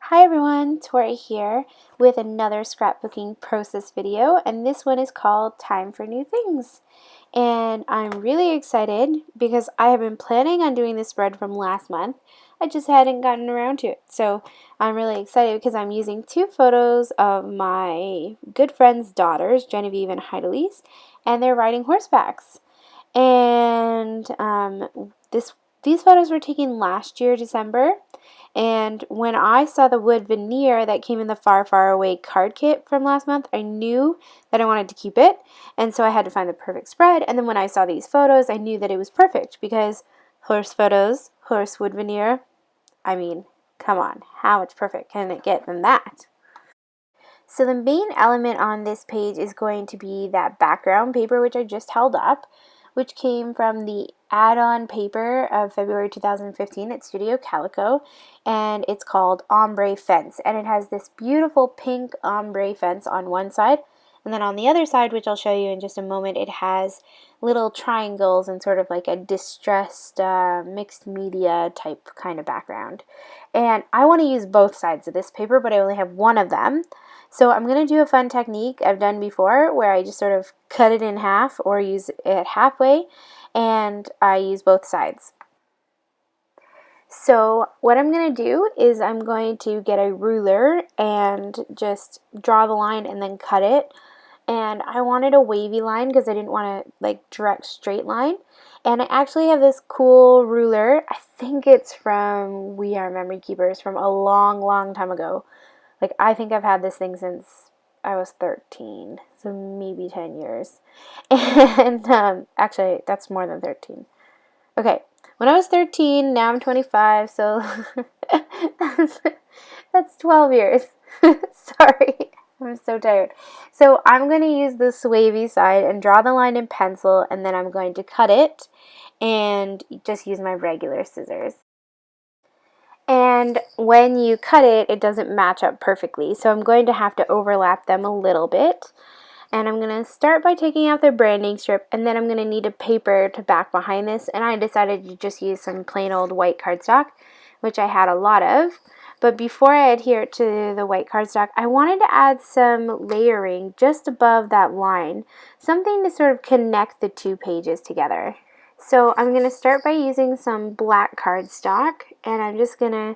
Hi everyone, Tori here with another scrapbooking process video, and this one is called Time for New Things. And I'm really excited because I have been planning on doing this spread from last month. I just hadn't gotten around to it. So I'm really excited because I'm using two photos of my good friends' daughters, Genevieve and Heidelise, and they're riding horsebacks. And these photos were taken last year, December. And when I saw the wood veneer that came in the Far, Far Away card kit from last month, I knew that I wanted to keep it. And so I had to find the perfect spread. And then when I saw these photos, I knew that it was perfect because horse photos, horse wood veneer, I mean, come on, how much perfect can it get than that? So the main element on this page is going to be that background paper, which I just held up, which came from the add-on paper of February 2015 at Studio Calico, and it's called Ombre Fence, and it has this beautiful pink ombre fence on one side, and then on the other side, which I'll show you in just a moment, it has little triangles and sort of like a distressed mixed media type kind of background. And I want to use both sides of this paper, but I only have one of them. So I'm going to do a fun technique I've done before where I just sort of cut it in half or use it halfway, and I use both sides. So what I'm going to do is I'm going to get a ruler and just draw the line and then cut it. And I wanted a wavy line because I didn't want to like direct straight line. And I actually have this cool ruler. I think it's from We Are Memory Keepers from a long, long time ago. Like, I think I've had this thing since I was 13, so maybe 10 years. And actually, that's more than 13. Okay, when I was 13, now I'm 25, so that's 12 years. Sorry, I'm so tired. So I'm going to use this wavy side and draw the line in pencil, and then I'm going to cut it and just use my regular scissors. And when you cut it, it doesn't match up perfectly. So I'm going to have to overlap them a little bit. And I'm going to start by taking out the branding strip, and then I'm going to need a paper to back behind this. And I decided to just use some plain old white cardstock, which I had a lot of. But before I adhere to the white cardstock, I wanted to add some layering just above that line, something to sort of connect the two pages together. So I'm going to start by using some black cardstock, and I'm just going to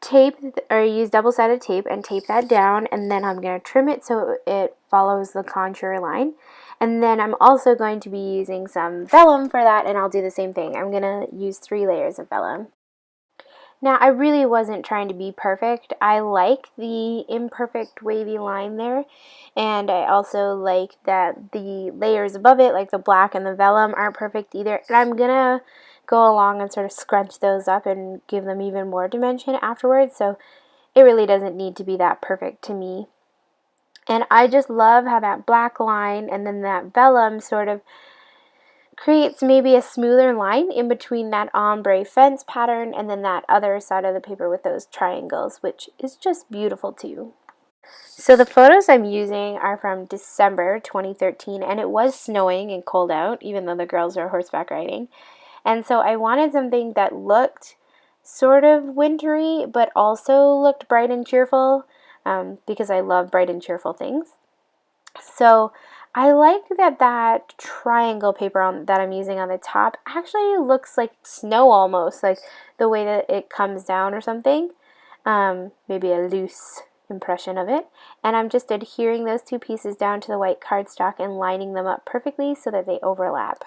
tape or use double-sided tape and tape that down, and then I'm going to trim it so it follows the contour line. And then I'm also going to be using some vellum for that, and I'll do the same thing. I'm going to use 3 layers of vellum. Now, I really wasn't trying to be perfect. I like the imperfect wavy line there, and I also like that the layers above it, like the black and the vellum, aren't perfect either. And I'm going to go along and sort of scrunch those up and give them even more dimension afterwards, so it really doesn't need to be that perfect to me. And I just love how that black line and then that vellum sort of creates maybe a smoother line in between that ombre fence pattern and then that other side of the paper with those triangles, which is just beautiful too. So the photos I'm using are from December 2013, and it was snowing and cold out, even though the girls are horseback riding. And so I wanted something that looked sort of wintry, but also looked bright and cheerful, because I love bright and cheerful things. So I like that triangle paper that I'm using on the top actually looks like snow almost, like the way that it comes down or something. Maybe a loose impression of it. And I'm just adhering those two pieces down to the white cardstock and lining them up perfectly so that they overlap.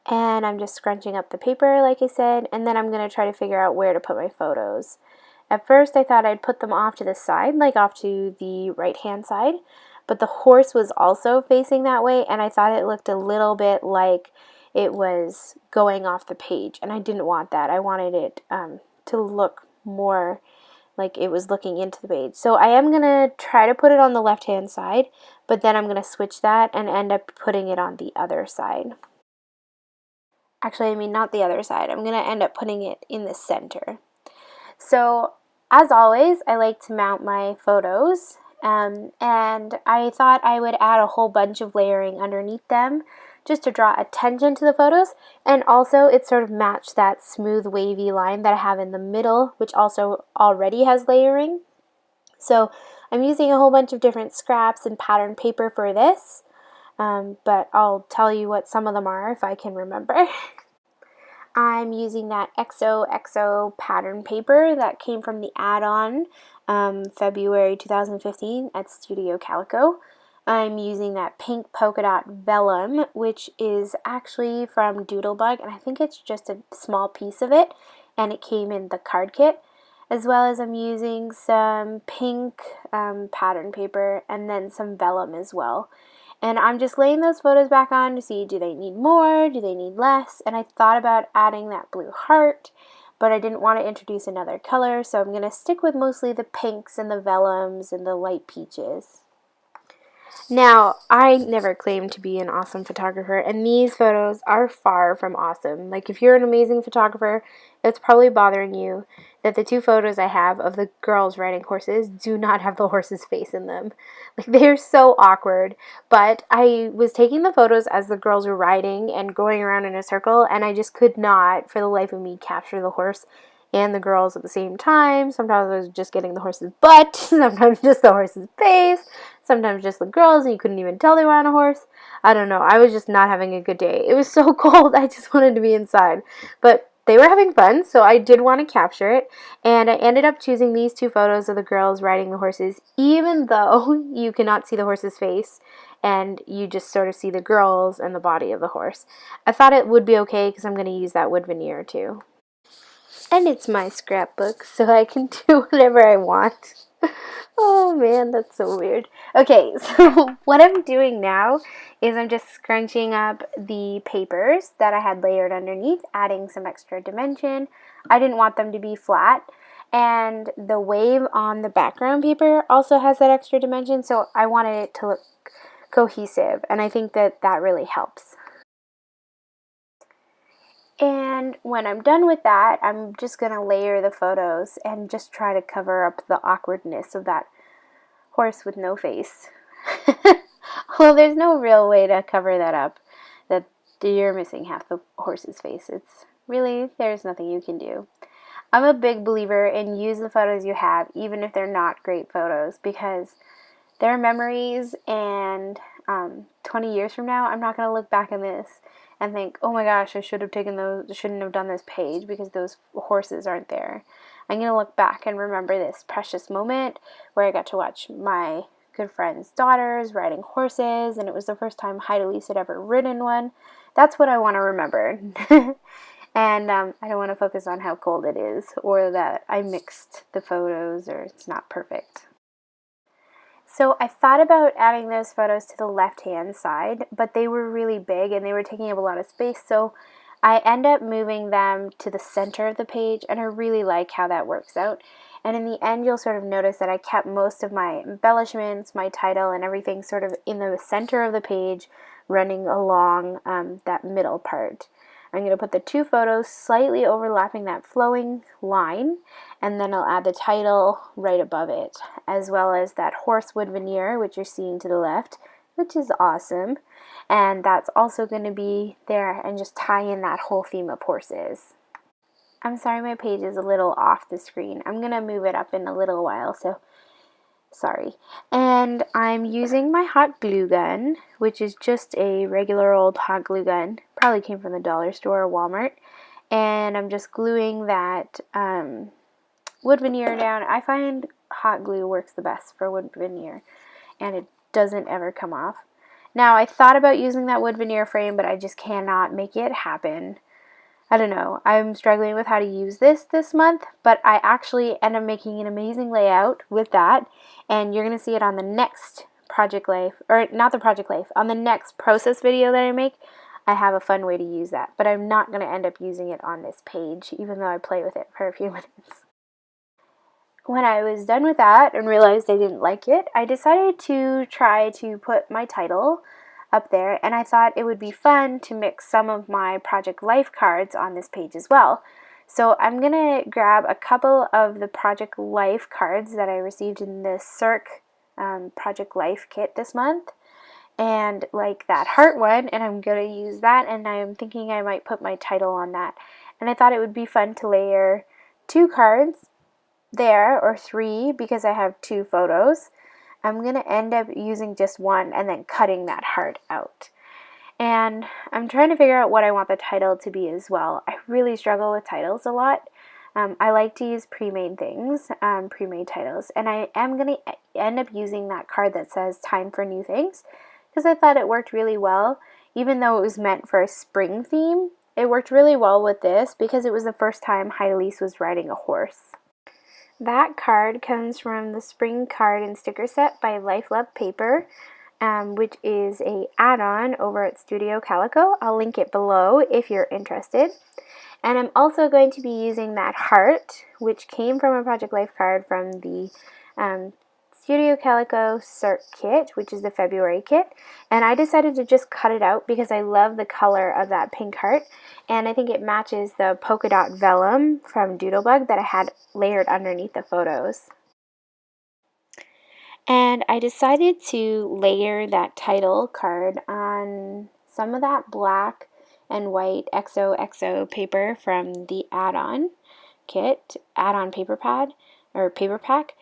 And I'm just scrunching up the paper, like I said, and then I'm going to try to figure out where to put my photos. At first I thought I'd put them off to the side, like off to the right-hand side, but the horse was also facing that way, and I thought it looked a little bit like it was going off the page, and I didn't want that. I wanted it to look more like it was looking into the page. So I am going to try to put it on the left-hand side, but then I'm going to switch that and end up putting it on the other side. Actually, I mean, not the other side. I'm going to end up putting it in the center. So, as always, I like to mount my photos, and I thought I would add a whole bunch of layering underneath them just to draw attention to the photos, and also it sort of matched that smooth wavy line that I have in the middle, which also already has layering. So I'm using a whole bunch of different scraps and pattern paper for this, but I'll tell you what some of them are if I can remember. I'm using that XOXO pattern paper that came from the add-on February 2015 at Studio Calico. I'm using that pink polka dot vellum, which is actually from Doodlebug, and I think it's just a small piece of it, and it came in the card kit. As well as I'm using some pink pattern paper and then some vellum as well. And I'm just laying those photos back on to see, do they need more, do they need less? And I thought about adding that blue heart, but I didn't want to introduce another color, so I'm going to stick with mostly the pinks and the vellums and the light peaches. Now, I never claimed to be an awesome photographer, and these photos are far from awesome. Like, if you're an amazing photographer, it's probably bothering you that the two photos I have of the girls riding horses do not have the horse's face in them. Like, they're so awkward. But I was taking the photos as the girls were riding and going around in a circle, and I just could not, for the life of me, capture the horse and the girls at the same time. Sometimes I was just getting the horse's butt, sometimes just the horse's face, sometimes just the girls, and you couldn't even tell they were on a horse. I don't know. I was just not having a good day. It was so cold, I just wanted to be inside. But they were having fun, so I did want to capture it, and I ended up choosing these two photos of the girls riding the horses, even though you cannot see the horse's face, and you just sort of see the girls and the body of the horse. I thought it would be okay because I'm going to use that wood veneer too. And it's my scrapbook, so I can do whatever I want. Oh man, that's so weird. Okay, so what I'm doing now is I'm just scrunching up the papers that I had layered underneath, adding some extra dimension. I didn't want them to be flat. And the wave on the background paper also has that extra dimension, so I wanted it to look cohesive, and I think that that really helps. And when I'm done with that, I'm just going to layer the photos and just try to cover up the awkwardness of that horse with no face. Well, there's no real way to cover that up, that you're missing half the horse's face. It's really, there's nothing you can do. I'm a big believer in use the photos you have, even if they're not great photos, because they're memories, and 20 years from now, I'm not going to look back on this and think, oh my gosh, I should have taken those, shouldn't have done this page because those horses aren't there. I'm going to look back and remember this precious moment where I got to watch my good friend's daughters riding horses, and it was the first time Heidelise had ever ridden one. That's what I want to remember. And I don't want to focus on how cold it is, or that I mixed the photos, or it's not perfect. So I thought about adding those photos to the left-hand side, but they were really big and they were taking up a lot of space, so I end up moving them to the center of the page, and I really like how that works out. And in the end, you'll sort of notice that I kept most of my embellishments, my title, and everything sort of in the center of the page, running along that middle part. I'm going to put the two photos slightly overlapping that flowing line, and then I'll add the title right above it, as well as that horse wood veneer, which you're seeing to the left, which is awesome. And that's also going to be there and just tie in that whole theme of horses. I'm sorry my page is a little off the screen. I'm going to move it up in a little while, so sorry. And I'm using my hot glue gun, which is just a regular old hot glue gun. Probably came from the dollar store or Walmart. And I'm just gluing that wood veneer down. I find hot glue works the best for wood veneer, and it doesn't ever come off. Now, I thought about using that wood veneer frame, but I just cannot make it happen. I don't know. I'm struggling with how to use this month, but I actually end up making an amazing layout with that, and you're going to see it on the next Project Life, or not the Project Life, on the next process video that I make. I have a fun way to use that, but I'm not going to end up using it on this page, even though I play with it for a few minutes. When I was done with that and realized I didn't like it, I decided to try to put my title up there, and I thought it would be fun to mix some of my Project Life cards on this page as well. So I'm going to grab a couple of the Project Life cards that I received in the Cirque Project Life kit this month, and like that heart one, and I'm going to use that, and I'm thinking I might put my title on that. And I thought it would be fun to layer 2 cards there, or 3, because I have 2 photos. I'm going to end up using just one and then cutting that heart out. And I'm trying to figure out what I want the title to be as well. I really struggle with titles a lot. I like to use pre-made things, pre-made titles, and I am going to end up using that card that says Time for New Things, because I thought it worked really well. Even though it was meant for a spring theme, it worked really well with this because it was the first time Heidelice was riding a horse. That card comes from the Spring Card and Sticker Set by Life Love Paper, which is a add-on over at Studio Calico. I'll link it below if you're interested. And I'm also going to be using that heart, which came from a Project Life card from the Studio Calico Cirque kit, which is the February kit. And I decided to just cut it out because I love the color of that pink heart. And I think it matches the polka dot vellum from Doodlebug that I had layered underneath the photos. And I decided to layer that title card on some of that black and white XOXO paper from the add-on kit, add-on paper pad or paper pack,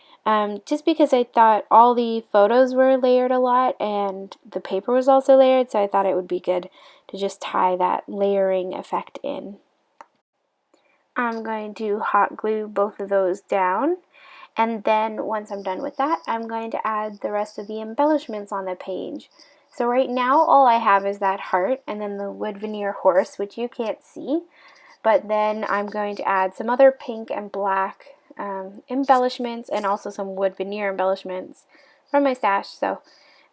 just because I thought all the photos were layered a lot and the paper was also layered, so I thought it would be good to just tie that layering effect in. I'm going to hot glue both of those down, and then once I'm done with that, I'm going to add the rest of the embellishments on the page. So right now all I have is that heart and then the wood veneer horse, which you can't see, but then I'm going to add some other pink and black embellishments and also some wood veneer embellishments from my stash. So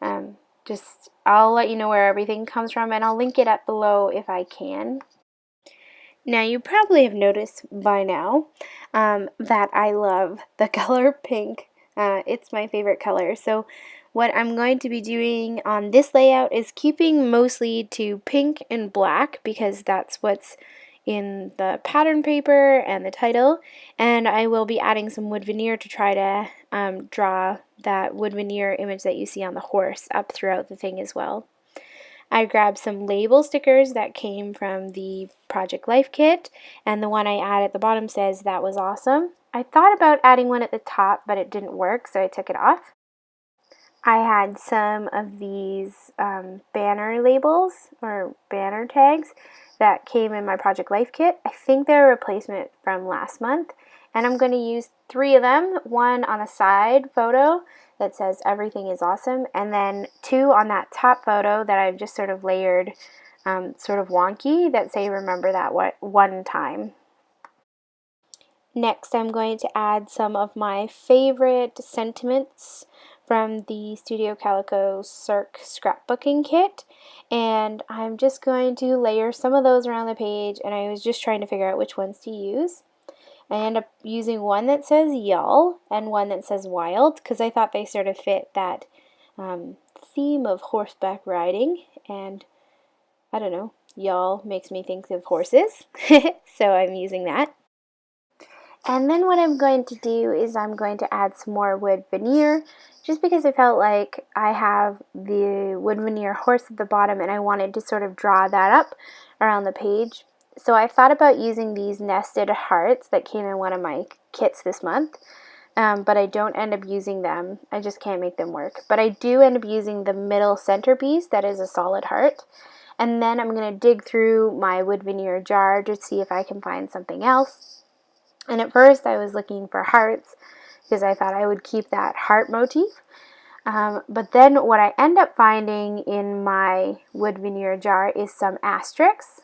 I'll let you know where everything comes from, and I'll link it up below if I can. Now you probably have noticed by now that I love the color pink. It's my favorite color. So what I'm going to be doing on this layout is keeping mostly to pink and black because that's what's in the pattern paper and the title, and I will be adding some wood veneer to try to draw that wood veneer image that you see on the horse up throughout the thing as well. I grabbed some label stickers that came from the Project Life kit, and the one I added at the bottom says "That was awesome." I thought about adding one at the top, but it didn't work, so I took it off. I had some of these banner labels or banner tags that came in my Project Life kit. I think they're a replacement from last month, and I'm going to use 3 of them, one on the side photo that says "Everything is awesome," and then 2 on that top photo that I've just sort of layered sort of wonky that say "Remember that one time." Next, I'm going to add some of my favorite sentiments from the Studio Calico Cirque Scrapbooking kit, and I'm just going to layer some of those around the page, and I was just trying to figure out which ones to use. I end up using one that says "Y'all" and one that says "Wild" because I thought they sort of fit that theme of horseback riding, and I don't know, y'all makes me think of horses, so I'm using that. And then what I'm going to do is I'm going to add some more wood veneer, just because I felt like I have the wood veneer horse at the bottom and I wanted to sort of draw that up around the page. So I thought about using these nested hearts that came in one of my kits this month, but I don't end up using them. I just can't make them work. But I do end up using the middle centerpiece that is a solid heart. And then I'm going to dig through my wood veneer jar to see if I can find something else. And at first I was looking for hearts because I thought I would keep that heart motif. But then what I end up finding in my wood veneer jar is some asterisks.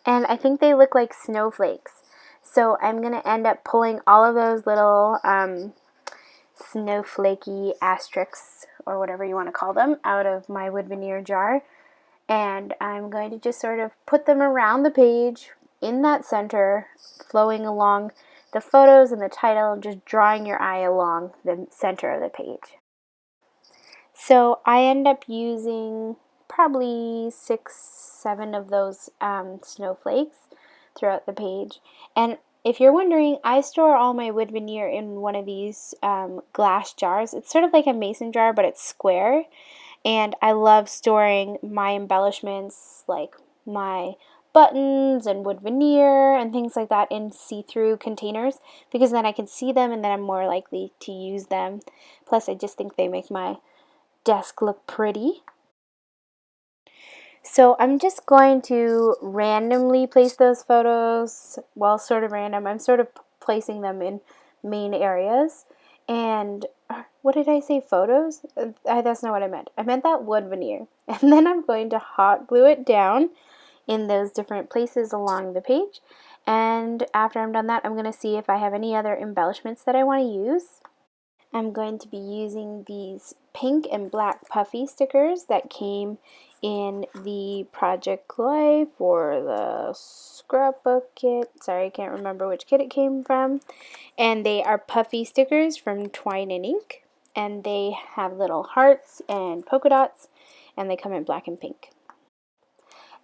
And I think they look like snowflakes. So I'm going to end up pulling all of those little snowflakey asterisks, or whatever you want to call them, out of my wood veneer jar. And I'm going to just sort of put them around the page in that center, flowing along the photos and the title, and just drawing your eye along the center of the page. So I end up using probably 6-7 of those snowflakes throughout the page. And if you're wondering, I store all my wood veneer in one of these glass jars. It's sort of like a mason jar, but it's square. And I love storing my embellishments, like my buttons and wood veneer and things like that, in see-through containers, because then I can see them and then I'm more likely to use them. Plus, I just think they make my desk look pretty. So I'm just going to randomly place those photos. Well, sort of random. I'm sort of placing them in main areas. And what did I say? Photos? That's not what I meant. I meant that wood veneer. And then I'm going to hot glue it down in those different places along the page. And after I'm done that, I'm going to see if I have any other embellishments that I want to use. I'm going to be using these pink and black puffy stickers that came in the Project Chloe for the scrapbook kit. Sorry, I can't remember which kit it came from. And they are puffy stickers from Twine and Ink. And they have little hearts and polka dots. And they come in black and pink.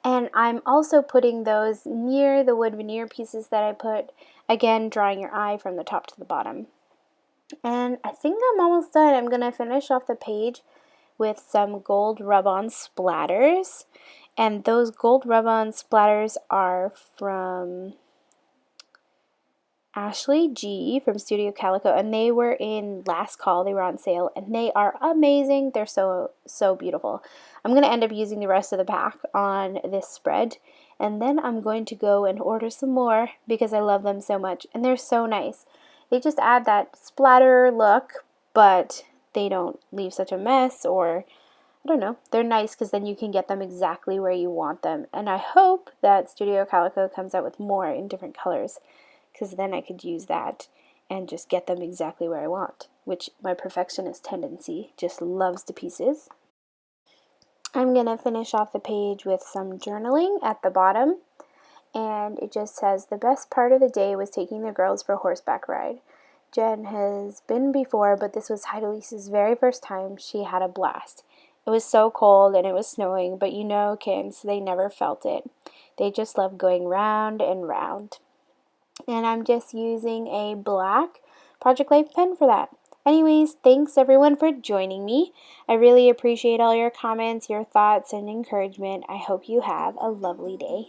And I'm also putting those near the wood veneer pieces that I put. Again, drawing your eye from the top to the bottom. And I think I'm almost done. I'm going to finish off the page with some gold rub-on splatters. And those gold rub-on splatters are from Ashley G from Studio Calico, and they were in last call. They were on sale, and they are amazing. They're so beautiful. I'm going to end up using the rest of the pack on this spread, and then I'm going to go and order some more because I love them so much, and they're so nice. They just add that splatter look, but they don't leave such a mess, or I don't know. They're nice because then you can get them exactly where you want them, and I hope that Studio Calico comes out with more in different colors, because then I could use that and just get them exactly where I want, which my perfectionist tendency just loves to pieces. I'm going to finish off the page with some journaling at the bottom, and it just says, the best part of the day was taking the girls for a horseback ride. Jen has been before, but this was Heideliese's very first time. She had a blast. It was so cold and it was snowing, but you know kids, they never felt it. They just love going round and round. And I'm just using a black Project Life pen for that. Anyways, thanks everyone for joining me. I really appreciate all your comments, your thoughts, and encouragement. I hope you have a lovely day.